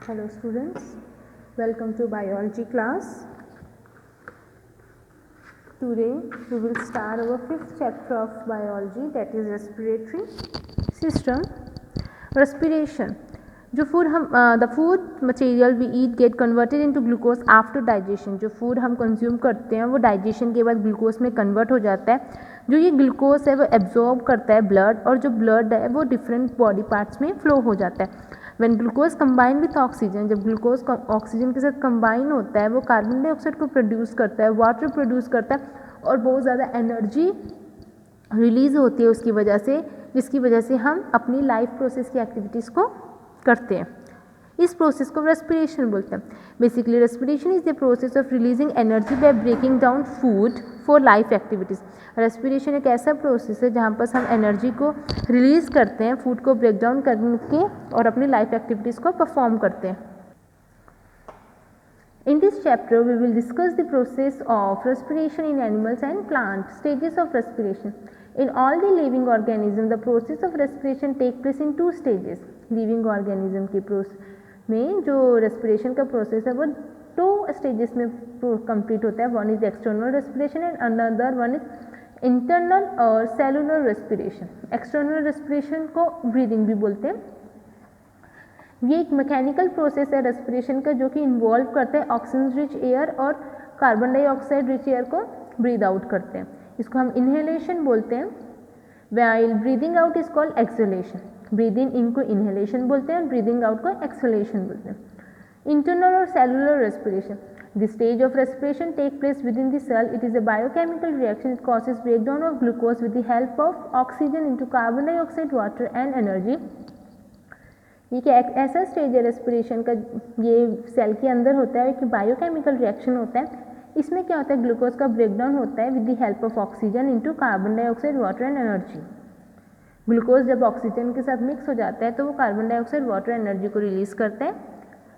Hello students, welcome to biology class. Today we will start our fifth chapter of biology, that is respiratory system. Respiration. जो food हम the food material we eat get converted into glucose after digestion. जो food हम consume करते हैं वो digestion के बाद glucose में कन्वर्ट हो जाता है. जो ये ग्लूकोज है वो एब्जॉर्ब करता है ब्लड, और जो ब्लड है वो डिफरेंट बॉडी पार्ट्स में फ्लो हो जाता है. When glucose combine with oxygen, जब ग्लूकोज ऑक्सीजन के साथ कंबाइन होता है वो कार्बन डाइऑक्साइड को प्रोड्यूस करता है, वाटर प्रोड्यूस करता है, और बहुत ज़्यादा एनर्जी रिलीज़ होती है उसकी वजह से, जिसकी वजह से हम अपनी लाइफ प्रोसेस की एक्टिविटीज़ को करते हैं. इस प्रोसेस को रेस्पिरेशन बोलते हैं. Basically respiration is the process of releasing energy by breaking down food for life activities. Respiration एक ऐसा प्रोसेस है जहाँ पर हम एनर्जी को रिलीज़ करते हैं फूड को ब्रेक डाउन करके और अपनी लाइफ एक्टिविटीज़ को परफॉर्म करते हैं. In this chapter, we will discuss the process of respiration in animals and plants. Stages of respiration. In all the living organisms, the process of respiration take place in two stages. Living organism के में जो respiration का process है वो दो stages में complete होता है. One is external respiration and another one is internal और cellular respiration. External respiration को breathing भी बोलते हैं. ये एक मैकेनिकल प्रोसेस है रेस्पिरेशन का जो कि इन्वॉल्व करते हैं ऑक्सीजन रिच एयर और कार्बन डाइऑक्साइड रिच एयर को ब्रीद आउट करते हैं. इसको हम इनहेलेशन बोलते हैं. While breathing out is called exhalation. Breathing in को इनहेलेशन बोलते हैं, ब्रीदिंग आउट को एक्सहेलेशन बोलते हैं. इंटरनल और cellular respiration. The stage of respiration take place within the cell. It is a biochemical reaction. It causes breakdown of glucose with the help of oxygen into carbon dioxide, water and energy. ये क्या ऐसा stage है respiration का, ये cell के अंदर होता है, कि बायोकेमिकल रिएक्शन होता है. इसमें क्या होता है, ग्लूकोज का ब्रेकडाउन होता है with the help of oxygen into carbon dioxide, water and energy. Glucose जब ऑक्सीजन के साथ मिक्स हो जाता है तो वो कार्बन डाइऑक्साइड, वाटर, एनर्जी को रिलीज करता है.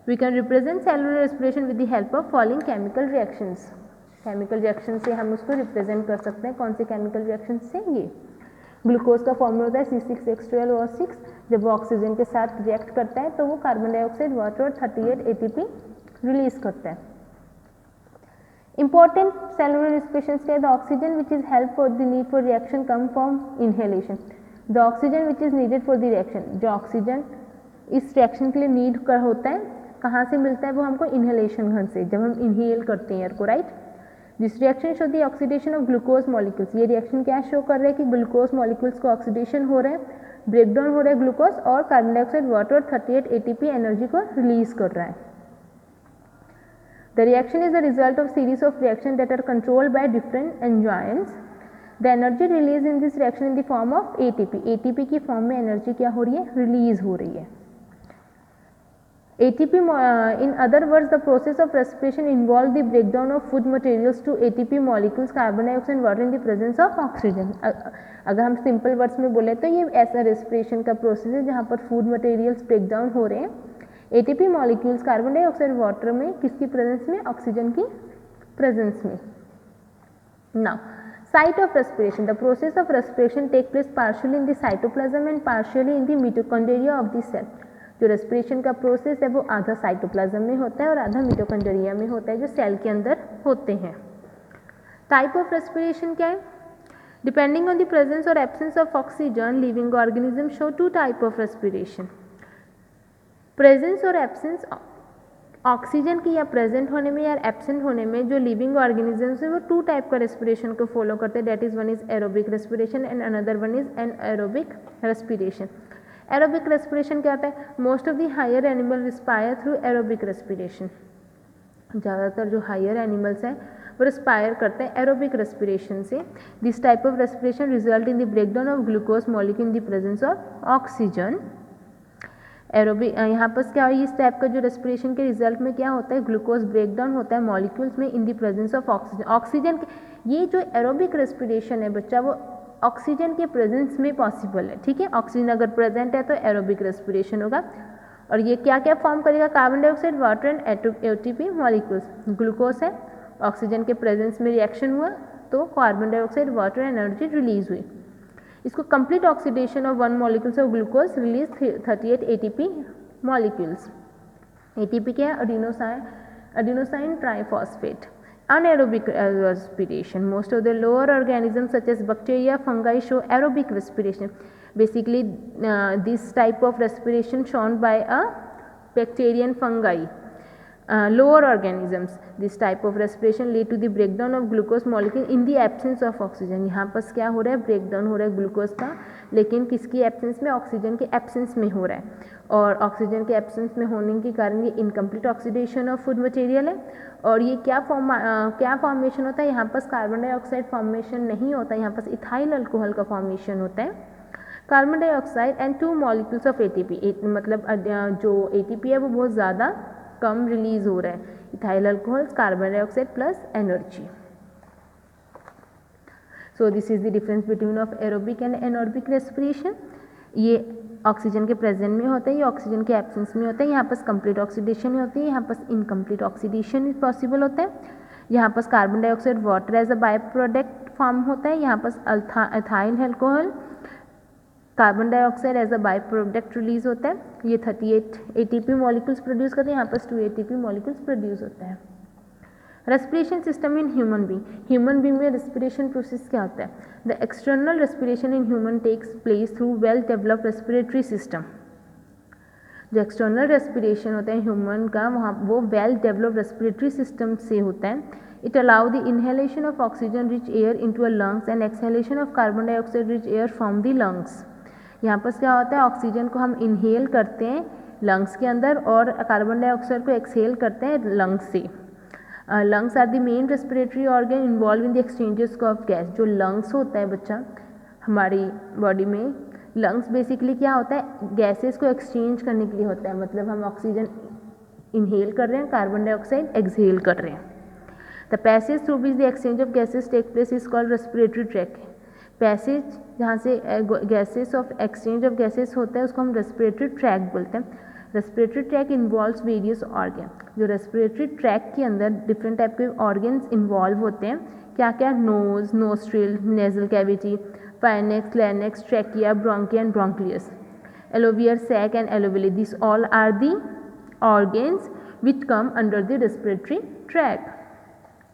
We can represent cellular respiration with the help of following chemical reactions. Chemical reaction से हम उसको रिप्रेजेंट कर सकते हैं. कौन से केमिकल रिएक्शन से? ये ग्लूकोज का फॉर्मूला होता है C6H12O6. जब वो ऑक्सीजन के साथ रिएक्ट करता है तो वो कार्बन डाइऑक्साइड, वाटर और 38 ATP रिलीज करता है. इंपॉर्टेंट सेलुलर रेस्पिरेशन है the oxygen which is help for the need for reaction come from inhalation. The oxygen which is needed for the reaction, जो ऑक्सीजन इस रिएक्शन के लिए need कर होता है, कहाँ से मिलता है वो हमको इनहेलेशन से, जब हम इनहेल करते हैं एयर को, right. This reaction show the oxidation of glucose molecules. ये रिएक्शन क्या शो कर रहा है कि ग्लूकोज मॉलिक्यूल्स को ऑक्सीडेशन हो रहा है, ब्रेकडाउन हो रहा है ग्लूकोज, और कार्बन डाइऑक्साइड, वाटर और 38 ATP एनर्जी को रिलीज कर रहा है. The reaction is the result of series of reaction that are controlled by different enzymes. The energy release in this reaction in the form of ATP. ATP की form में energy क्या हो रही है, रिलीज हो रही है. ATP, in other words, the process of respiration involves the breakdown of food materials to ATP molecules, carbon dioxide, and water in the presence of oxygen. अगर हम सिंपल वर्ड्स में बोले तो ये ऐसा रेस्पिरेशन का प्रोसेस है जहाँ पर फूड मटेरियल्स ब्रेक डाउन हो रहे हैं ATP molecules, carbon dioxide, water में, किसकी प्रेजेंस में, ऑक्सीजन की प्रेजेंस में. Now site of respiration. The process of respiration take place partially in the cytoplasm and partially in the mitochondria of the cell. जो respiration का process है वो आधा साइटोप्लाज्म में होता है और आधा मिटोकॉन्ड्रिया में होता है, जो सेल के अंदर होते हैं. टाइप ऑफ रेस्पिरेशन क्या है? डिपेंडिंग ऑन द प्रेजेंस और absence of oxygen, living organism show two type of respiration. Presence और एब्सेंस ऑक्सीजन की या प्रेजेंट होने में या एब्सेंट होने में जो लिविंग ऑर्गेनिजम्स है वो टू टाइप का रेस्पिरेशन को फॉलो करते हैं. That is one is aerobic respiration and another one is anaerobic respiration. Aerobic respiration क्या होता है? Most of the higher animal respire through aerobic respiration. ज़्यादातर जो हायर एनिमल्स हैं वो रिस्पायर करते हैं एरोबिक रेस्पिरेशन से. This type of respiration result in the breakdown of glucose molecule in the presence of oxygen. Aerobic यहाँ पर क्या है, इस टाइप का जो रेस्पिरेशन के रिजल्ट में क्या होता है, ग्लूकोज ब्रेकडाउन होता है मॉलिक्यूल्स में इन the presence of oxygen. Oxygen ये जो एरोबिक रेस्पिरेशन है बच्चा, वो ऑक्सीजन के प्रेजेंस में पॉसिबल है. ठीक है, ऑक्सीजन अगर प्रेजेंट है तो एरोबिक रेस्पिरेशन होगा. और ये क्या क्या फॉर्म करेगा, carbon dioxide, water and ATP molecules. Glucose है, ऑक्सीजन के प्रेजेंस में रिएक्शन हुआ तो carbon dioxide, water, energy release हुई. इसको complete oxidation of one molecules of glucose release 38 ATP molecules. ATP क्या है? adenosine triphosphate. Anaerobic respiration. Most of the lower organisms such as bacteria, fungi show aerobic respiration. Basically, this type of respiration shown by a bacteria and fungi. Lower organisms, this type of respiration lead to the breakdown of glucose molecule in the absence of oxygen. यहाँ पर क्या हो रहा है? Breakdown हो रहा है glucose का, लेकिन किसकी एब्सेंस में? ऑक्सीजन के एब्सेंस में हो रहा है। और ऑक्सीजन के एब्सेंस में होने के कारण ये incomplete oxidation of food material है। और ये क्या फॉर्मेशन होता है? यहाँ पर कार्बन डाइऑक्साइड फॉर्मेशन नहीं होता, यहाँ पर इथाइल अल्कोहल का फॉर्मेशन होता है। Carbon dioxide and 2 molecules of ATP, मतलब जो ATP है वो बहुत ज़्यादा कम रिलीज हो रहा है। Ethyl alcohol, carbon dioxide plus energy. So this is the difference between of aerobic and anaerobic respiration. ये ऑक्सीजन के प्रेजेंट में होता है, ये ऑक्सीजन के एब्सेंस में होता है। यहाँ पर कंप्लीट ऑक्सीडेशन होती है, यहाँ पर इनकम्प्लीट ऑक्सीडेशन पॉसिबल होता है। यहाँ पर carbon dioxide water as a by product form होता है, यहाँ पर ethyl alcohol carbon dioxide as a by product release होता है। ये 38 ATP मॉलिक्यूल्स प्रोड्यूस करते हैं, यहाँ पर 2 ATP मॉलिक्यूल्स प्रोड्यूस होता है। Respiration system in human being में रेस्पिरेशन प्रोसेस क्या होता है? The external respiration in human takes place through well developed respiratory system. जो एक्सटर्नल रेस्पिरेशन होता है ह्यूमन का, वहाँ वो वेल डेवलप्ड रेस्पिरेटरी सिस्टम से होता है। It allow the inhalation of oxygen rich air into a lungs and exhalation of carbon dioxide rich air from the lungs. यहाँ पर क्या होता है? ऑक्सीजन को हम इनहेल करते हैं लंग्स के अंदर और कार्बन डाइऑक्साइड को एक्सहेल करते हैं लंग्स से। Lungs are the main respiratory organ involve in the exchanges of gas. जो लंग्स होता है बच्चा हमारी बॉडी में, लंग्स बेसिकली क्या होता है? गैसेस को एक्सचेंज करने के लिए होता है। मतलब हम ऑक्सीजन इनहेल कर रहे हैं, कार्बन डाइऑक्साइड एक्सहेल कर रहे हैं। The passage through which the exchange of gases take place is called respiratory tract. Passage जहाँ से gases of exchange of gases होता है उसको हम रेस्पिरेटरी ट्रैक बोलते हैं। Respiratory tract involves various organ. जो रेस्पिरेटरी ट्रैक के अंदर डिफरेंट टाइप के ऑर्गन्स इन्वॉल्व होते हैं। क्या क्या? Nose, nostril, nasal cavity, pharynx, larynx, trachea, bronchia and bronchioles, alveolar sac and alveoli. This all are the organs which come under the respiratory tract.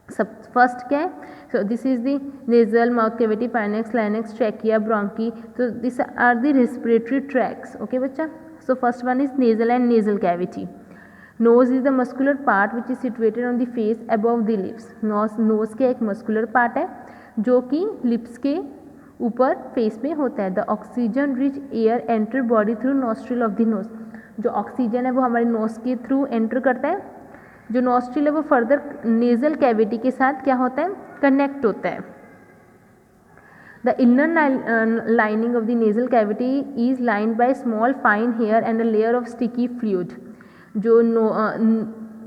सब first क्या है? So this is the nasal, mouth cavity, pharynx, larynx, trachea, bronchi. तो this are the respiratory tracts. Okay बच्चा। So first one is nasal and nasal cavity. Nose is the muscular part which is situated on the face above the lips. Nose के एक muscular part है जो कि lips के ऊपर face में होता है। The oxygen rich air enter body through nostril of the nose. जो ऑक्सीजन है वो हमारे नोज के थ्रू एंटर करता है। जो नॉस्ट्रिल है वो फर्दर नेजल कैविटी के साथ क्या होता है? कनेक्ट होता है। The inner lining of the nasal cavity is lined by small fine hair and a layer of sticky fluid. जो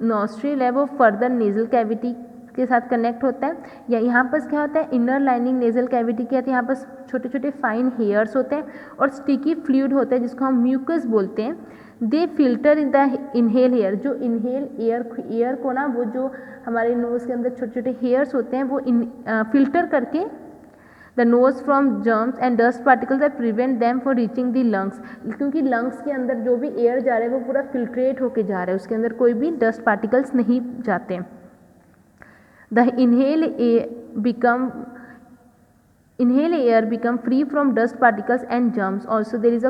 नॉस्ट्रिल है वो फर्दर नेजल कैविटी के साथ कनेक्ट होता है। या यहाँ पर क्या होता है? इनर लाइनिंग नेजल कैविटी के यहाँ पर छोटे छोटे फाइन हेयर्स होते हैं और स्टिकी फ्लूइड होता है जिसको हम म्यूकस बोलते हैं। They filter in the inhale air. जो इनहेल एयर को ना, वो जो हमारे नोज़ के अंदर छोटे छोटे हेयर्स होते हैं वो फिल्टर करके the nose from germs and dust particles are prevent them for reaching the lungs. क्योंकि लंग्स के अंदर जो भी एयर जा रहा है वो पूरा फिल्ट्रेट होके जा रहा है, उसके अंदर कोई भी डस्ट पार्टिकल्स नहीं जाते। The inhale air become free from dust particles and germs. Also there is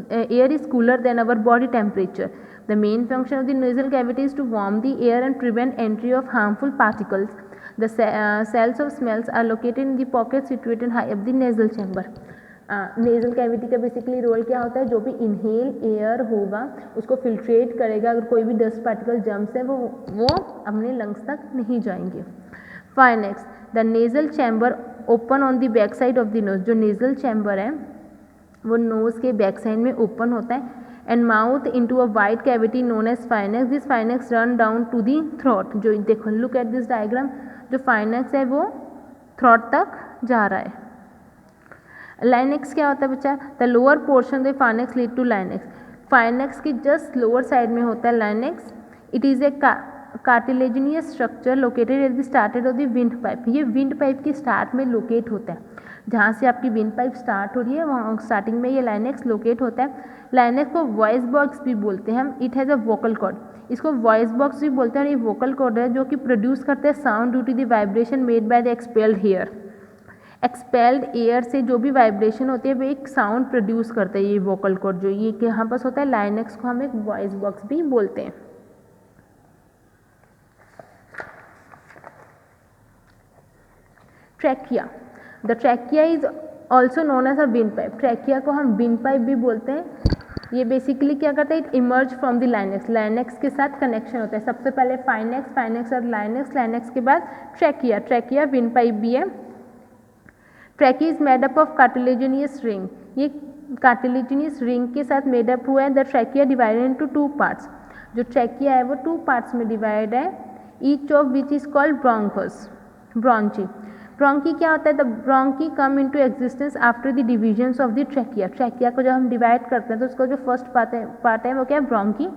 air is cooler than our body temperature. The main function of the nasal cavity is to warm the air and prevent entry of harmful particles. The cells of smells are located in the pocket situated high up the nasal chamber. Nasal cavity का basically role क्या होता है? जो भी inhale air होगा उसको filtrate करेगा। अगर कोई भी डस्ट पार्टिकल जम्स है वो अपने लंग्स तक नहीं जाएंगे। Pharynx the nasal chamber open on the back side of the nose. जो नेजल चैम्बर है वो नोज के बैक साइड में ओपन होता है। And mouth into a wide cavity known as pharynx. This pharynx run down to the throat. जो देखो, look at this diagram. जो फाइनेक्स है वो थ्रोट तक जा रहा है। लाइनेक्स क्या होता है बच्चा? The lower portion of pharynx lead to larynx. Pharynx की जस्ट लोअर साइड में होता है larynx. It is a cartilaginous structure located at the started of the wind pipe. ये विंड पाइप के स्टार्ट में लोकेट होता है। जहाँ से आपकी विंड पाइप स्टार्ट हो रही है वहाँ स्टार्टिंग में ये लाइनेक्स लोकेट होता है। लाइनेक्स को वॉइस बॉक्स भी बोलते हैं हम। It has a vocal cord, इसको वॉइस बॉक्स भी बोलते हैं। और ये वोकल कॉर्ड है जो कि प्रोड्यूस करते हैं sound due to the vibration made by the expelled air. Expelled air से जो भी वाइब्रेशन होती है वो एक साउंड प्रोड्यूस करते हैं ये वोकल कॉर्ड, जो ये यहाँ पास होता है। लाइनेक्स को हम एक वॉइस बॉक्स भी बोलते हैं। Trachea, the trachea is also known as a wind pipe. Trachea को हम विंड पाइप भी बोलते हैं। ये बेसिकली क्या करता है, it emerge from the Linux. Linux के साथ कनेक्शन होता है। सबसे पहले फाइनेक्स, फाइनेक्स और लाइनेक्स, लाइनेक्स के बाद ट्रैकिया। ट्रैकिया विंड पाइप भी है। Trachea is made up of cartilaginous ring. ये कार्टिलेजिनियस रिंग के साथ मेड अप हुआ है। The trachea divided into 2 parts. जो ट्रैकिया है वो 2 पार्ट्स में डिवाइड है। Each of which is called bronchus, bronchi. Bronchi क्या होता है, the bronchi come into existence after the divisions of the trachea. Trachea को जब हम डिवाइड करते हैं तो उसका जो फर्स्ट पार्ट है वो क्या है, bronchi.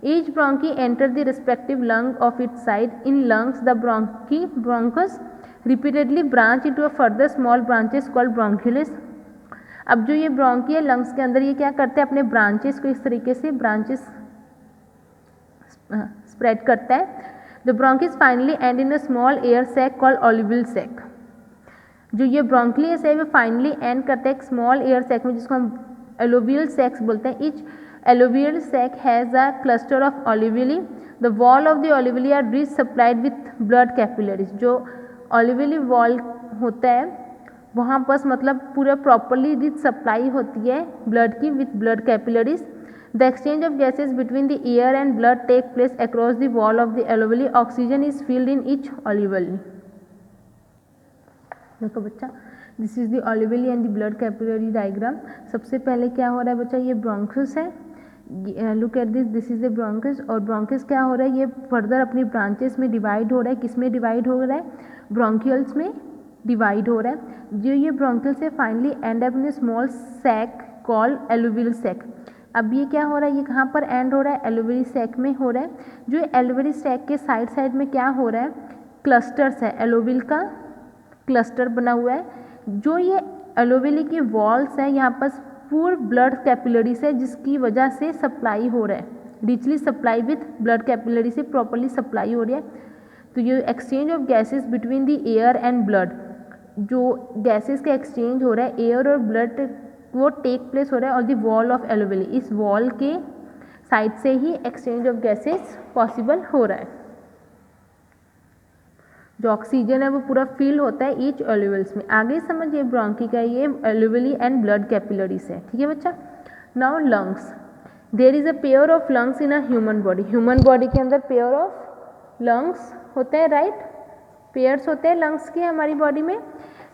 Each bronchi enter the respective lung of its side. In lungs the bronchi bronchus repeatedly branch into a further small branches called bronchioles. अब जो ये ब्रोंकी है लंग्स के अंदर, ये क्या करते हैं, अपने ब्रांचेस को इस तरीके से ब्रांचेस स्प्रेड करता है। The bronchis finally end in a small air sac called alveoli sac. जो ये ब्रोंक्लियस है वो फाइनली एंड करता है एक स्मॉल एयर सैक में, जिसको हम एलोवियल सैक्स बोलते हैं। Each alveolar sac has a cluster of alveoli. The wall of the alveoli are rich supplied with blood capillaries. जो ऑलिविली वॉल होता है वहाँ बस मतलब पूरा प्रॉपरली रिच सप्लाई होती है ब्लड की with blood capillaries. The exchange of gases between the air and blood take place across the wall of the alveoli. Oxygen is filled in each alveoli. देखो बच्चा, this is the alveoli and the blood capillary diagram. सबसे पहले क्या हो रहा है बच्चा, ये ब्रोंकस है। Look at this, this is the bronchus. और ब्रोंकस क्या हो रहा है, ये फर्दर अपनी ब्रांचेस में डिवाइड हो रहा है। किस में डिवाइड हो रहा है, ब्रोंकियल्स में डिवाइड हो रहा है। जो ये ब्रोंकियल्स है finally end up in small sac called alveolar sac. अब ये क्या हो रहा है, ये कहाँ पर एंड हो रहा है, एलोवियल सैक में हो रहा है। जो एलोवियल सैक के साइड साइड में क्या हो रहा है, क्लस्टर्स है, एलोविल का क्लस्टर बना हुआ है। जो ये एलोविली की वॉल्स हैं यहाँ पर पूर ब्लड कैपिलरीज है, जिसकी वजह से सप्लाई हो रहा है, richly supply with blood capillary से प्रॉपरली सप्लाई हो रही है। तो ये exchange of gases between the air and blood, जो गैसेस का एक्सचेंज हो रहा है एयर और ब्लड, वो टेक प्लेस हो रहा है और द वॉल ऑफ एलोविली। इस वॉल के साइड से ही एक्सचेंज ऑफ गैसेस पॉसिबल हो रहा है। जो ऑक्सीजन है वो पूरा फिल होता है ईच एलोविल्स में। आगे समझिए ब्रोंकी का ये एलोविली एंड ब्लड कैपिलरीज है, ठीक है बच्चा। Now lungs, there is a pair of lungs in a human body. Human body के अंदर पेयर ऑफ लंग्स होते हैं, राइट, पेयर्स होते हैं लंग्स के हमारी बॉडी में।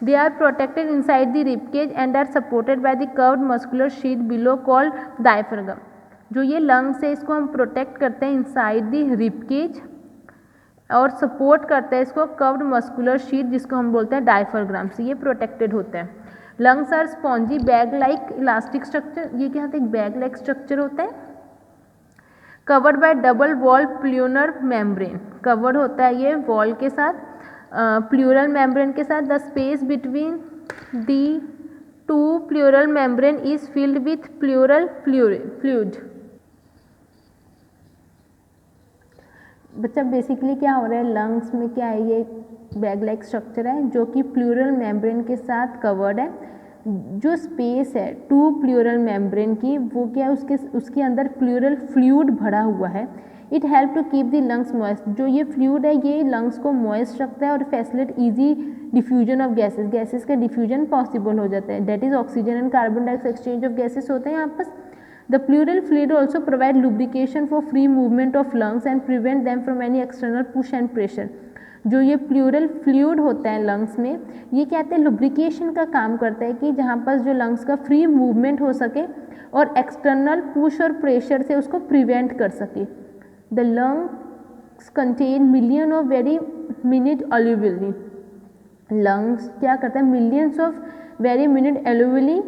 They are protected inside the ribcage and are supported by the curved muscular sheet below called diaphragm. जो ये लंग्स है इसको हम प्रोटेक्ट करते हैं इनसाइड द रिबकेज और सपोर्ट करते हैं इसको कर्व्ड मस्कुलर शीट, जिसको हम बोलते हैं डायफ्राग्राम से। ये प्रोटेक्टेड होते हैं। Lungs are spongy bag like elastic structure. ये क्या होता है, एक बैग लाइक स्ट्रक्चर होता है। Covered by double wall pleural membrane. Covered होता है ये वॉल के साथ, प्लूरल मेम्ब्रेन के साथ। The space between the two pleural membrane is filled with pleural fluid. बच्चा बेसिकली क्या हो रहा है, लंग्स में क्या है, ये बैग लाइक स्ट्रक्चर है जो कि प्लूरल मेम्ब्रेन के साथ कवर्ड है। जो स्पेस है टू प्लूरल मेम्ब्रेन की, वो क्या है, उसके अंदर प्लूरल फ्लूइड भरा हुआ है। It help to keep the lungs moist. जो ये फ्लूइड है ये लंग्स को मॉइस्ट रखता है और facilitate easy diffusion of gases. Gases का डिफ्यूजन पॉसिबल हो जाता है। That is oxygen and carbon dioxide exchange of gases होते हैं यहाँ पर। The pleural fluid also provide lubrication for free movement of lungs and prevent them from any external push and pressure. जो ये pleural fluid होता है lungs में, ये क्या कहते हैं, लुब्रिकेशन का काम करता है कि जहाँ पर जो लंग्स का फ्री मूवमेंट हो सके और एक्सटर्नल पुश और प्रेशर से उसको प्रिवेंट कर सके। The lungs contain million of very minute alveoli. Lungs क्या करता है, millions of very minute alveoli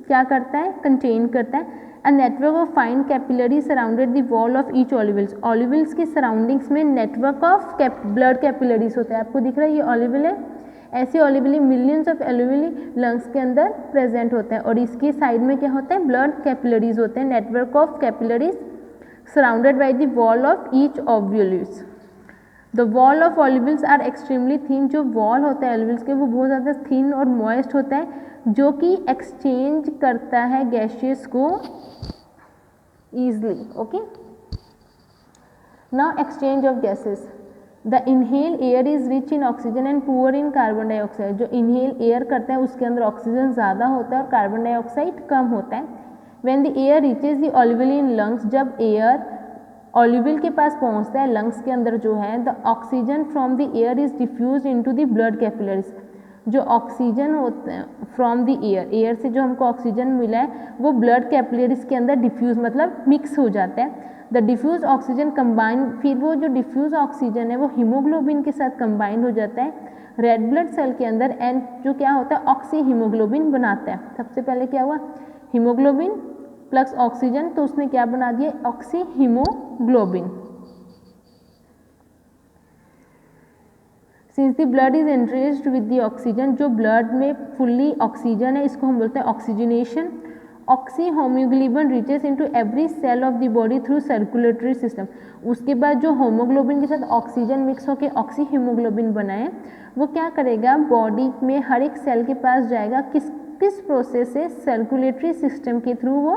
क्या करता है, कंटेन करता है। A network of fine capillaries surrounded the wall of each ऑलिविल्स। ऑलिविल्स के सराउंडिंग्स में नेटवर्क ऑफ ब्लड कैपिलरीज होता है। आपको दिख रहा है ये ऑलिविल है, ऐसे ऑलिवली मिलियंस ऑफ ऑलिवली लंग्स के अंदर प्रेजेंट होते हैं और इसके साइड में क्या होता है, ब्लड कैपिलरीज होते हैं, network of capillaries surrounded by the wall of each alveolus. The wall of alveolus are extremely thin, जो वॉल होता है ऑलिवल्स के वो बहुत ज़्यादा थिन और मॉइस्ट होता है, जो कि एक्सचेंज करता है गैसेस को easily. Okay, now exchange of gases. The inhale air is rich in oxygen and poor in carbon dioxide. जो इनहेल एयर करता है उसके अंदर ऑक्सीजन ज़्यादा होता है और कार्बन डाइऑक्साइड कम होता है। When the air reaches the alveoli in lungs, जब एयर ऑलिवल के पास पहुंचता है लंग्स के अंदर जो है, the oxygen from the air is diffuse into the blood capillaries. जो ऑक्सीजन होता है फ्रॉम द एयर, एयर से जो हमको ऑक्सीजन मिला है वो ब्लड कैपिलरीज के अंदर डिफ्यूज मतलब मिक्स हो जाता है। द डिफ्यूज ऑक्सीजन कंबाइन, फिर वो जो डिफ्यूज ऑक्सीजन है वो हीमोग्लोबिन के साथ कंबाइन हो जाता है रेड ब्लड सेल के अंदर, एंड जो क्या होता है ऑक्सी हीमोग्लोबिन बनाता है। सबसे पहले क्या हुआ, हीमोग्लोबिन प्लस ऑक्सीजन, तो उसने क्या बना दिया, oxy haemoglobin. Since the blood is enriched with the oxygen, जो ब्लड में फुल्ली ऑक्सीजन है इसको हम बोलते हैं oxygenation. Oxy haemoglobin reaches into every cell of the body through circulatory system. उसके बाद जो होमोग्लोबिन के साथ ऑक्सीजन मिक्स होकर ऑक्सी हीमोग्लोबिन बनाए, वो क्या करेगा, बॉडी में हर एक सेल के पास जाएगा, किस प्रोसेस से, सर्कुलेटरी सिस्टम के थ्रू वो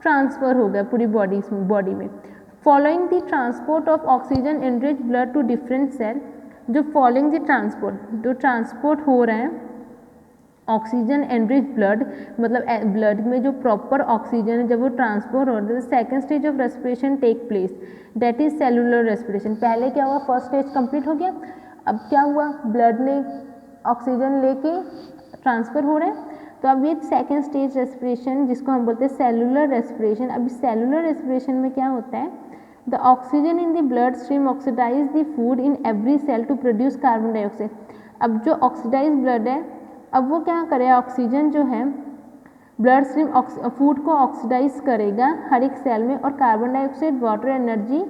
ट्रांसफर हो गया पूरी बॉडी में। Following the transport of oxygen enrich blood to different cell, जो फॉलोइंग द ट्रांसपोर्ट, जो ट्रांसपोर्ट हो रहे हैं ऑक्सीजन एनरिच ब्लड, मतलब ब्लड में जो प्रॉपर ऑक्सीजन है जब वो ट्रांसपोर्ट हो रहा है, second stage of respiration take place, that is cellular respiration. पहले क्या हुआ, फर्स्ट स्टेज कंप्लीट हो गया, अब क्या हुआ, ब्लड ने ऑक्सीजन लेके ट्रांसफर हो रहे हैं, तो अब ये सेकेंड स्टेज रेस्पिरेशन जिसको हम बोलते हैं सेलुलर रेस्पिरेशन। अब सेलुलर रेस्पिरेशन में क्या होता है, the oxygen in the blood stream oxidize the food in every cell to produce carbon dioxide. अब जो ऑक्सीडाइज ब्लड है, अब वो क्या करेगा, ऑक्सीजन जो है ब्लड स्ट्रीम फूड को ऑक्सीडाइज करेगा हर एक सेल में और कार्बन डाइऑक्साइड वाटर एनर्जी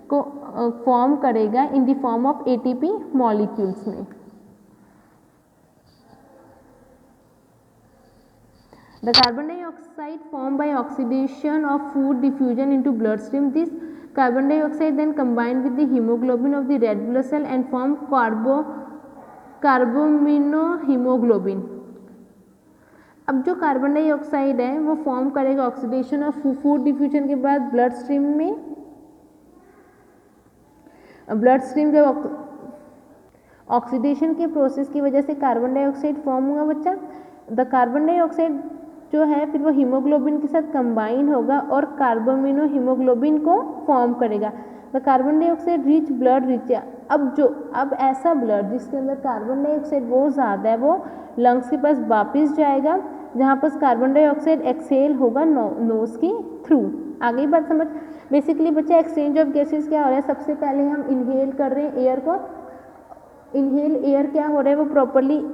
को फॉर्म करेगा इन the form of ATP molecules में। The carbon dioxide formed by oxidation of food diffusion into bloodstream. This carbon dioxide then combined with the hemoglobin of the red blood cell and form carbaminohemoglobin. अब जो carbon dioxide है वो form करेगा oxidation of food diffusion के बाद blood stream में। Blood stream जब oxidation के प्रोसेस की वजह से कार्बन डाइऑक्साइड फॉर्म हुआ बच्चा, द कार्बन डाइऑक्साइड जो है फिर वो हीमोग्लोबिन के साथ कंबाइन होगा और कार्बामिनो हीमोग्लोबिन को फॉर्म करेगा। The carbon dioxide rich blood rich, अब ऐसा ब्लड जिसके अंदर कार्बन डाइऑक्साइड बहुत ज़्यादा है वो लंग्स के पास वापस जाएगा, जहाँ पर कार्बन डाइऑक्साइड एक्सेल होगा नोज के थ्रू। आगे बात समझ। बेसिकली बच्चा एक्सचेंज ऑफ गैसेस क्या हो रहा है, सबसे पहले हम इनहेल कर रहे हैं एयर को, इनहेल एयर क्या हो रहा है वो प्रॉपरली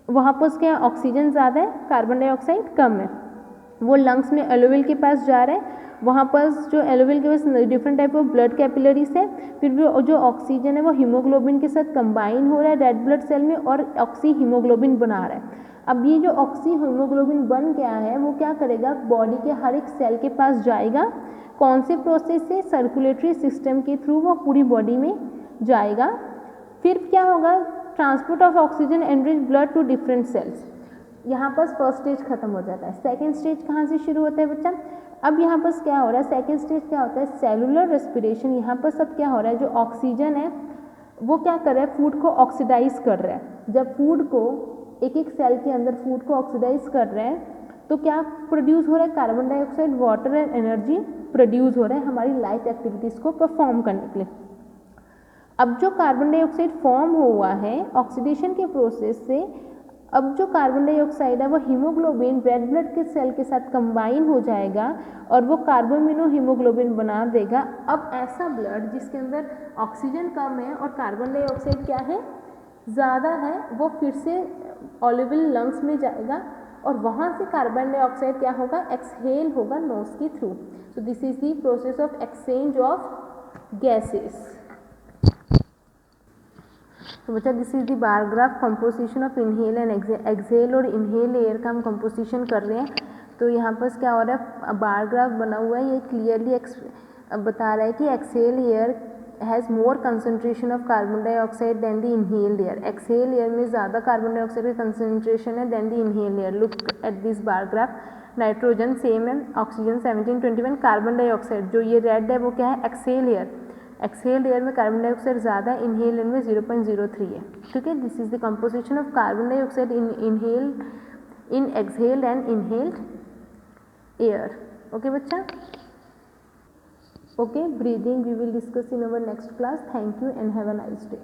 वहाँ पर क्या ऑक्सीजन ज़्यादा है, कार्बन डाइऑक्साइड कम है, वो लंग्स में एलोवेल के पास जा रहा है, वहाँ पर जो एलोवेल के पास different type of blood capillaries है, फिर भी जो ऑक्सीजन है वो हीमोग्लोबिन के साथ कंबाइन हो रहा है रेड ब्लड सेल में और ऑक्सी हीमोग्लोबिन बना रहा है। अब ये जो ऑक्सी हीमोग्लोबिन बन गया है वो क्या करेगा, बॉडी के हर एक सेल के पास जाएगा, कौन से प्रोसेस से, सर्कुलेटरी सिस्टम के थ्रू वो पूरी बॉडी में जाएगा। फिर क्या होगा, transport of oxygen enrich blood to different cells. यहाँ पर फर्स्ट स्टेज खत्म हो जाता है। सेकेंड स्टेज कहाँ से शुरू होता है बच्चा, अब यहाँ पर क्या हो रहा है, सेकेंड स्टेज क्या होता है, सेलुलर रेस्पिरेशन। यहाँ पर सब क्या हो रहा है, जो ऑक्सीजन है वो क्या कर रहा है, फूड को ऑक्सीडाइज कर रहा है। जब फूड को एक एक सेल के अंदर फूड को ऑक्सीडाइज कर रहे हैं तो क्या प्रोड्यूस हो रहा है, carbon dioxide, water and energy produce हो रहा है हमारी लाइफ एक्टिविटीज़ को परफॉर्म करने के लिए। अब जो कार्बन डाइऑक्साइड फॉर्म हुआ है ऑक्सीडेशन के प्रोसेस से, अब जो कार्बन डाइऑक्साइड है वो हीमोग्लोबिन रेड ब्लड के सेल के साथ कंबाइन हो जाएगा और वो कार्बामिनो हीमोग्लोबिन बना देगा। अब ऐसा ब्लड जिसके अंदर ऑक्सीजन कम है और कार्बन डाइऑक्साइड क्या है, ज़्यादा है, वो फिर से ऑलिवल लंग्स में जाएगा और वहाँ से कार्बन डाइऑक्साइड क्या होगा, एक्सहेल होगा नोज के through. So this is the process of exchange of gases. तो बच्चा this is the bar graph composition of inhale and exhale और इनहेल एयर का हम कंपोजिशन कर रहे हैं। तो यहाँ पर क्या हो रहा है, बार ग्राफ बना हुआ है, ये क्लियरली बता रहा है कि exhale air has more concentration of carbon dioxide than the inhaled air. Exhale air में ज़्यादा कार्बन डाइऑक्साइड का कंसनट्रेशन है than the inhaled air. Look at this bar graph, nitrogen same है, ऑक्सीजन 1721, कार्बन डाइऑक्साइड जो ये red है वो क्या है, एक्सहेल एयर। एक्सहेल्ड एयर में कार्बन डाइऑक्साइड ज़्यादा है, इनहेल एयर में 0.03 है। ठीक है, this is the composition of carbon dioxide in exhaled and inhaled air. Okay बच्चा, okay, breathing we will discuss in our next class. Thank you and have a nice day.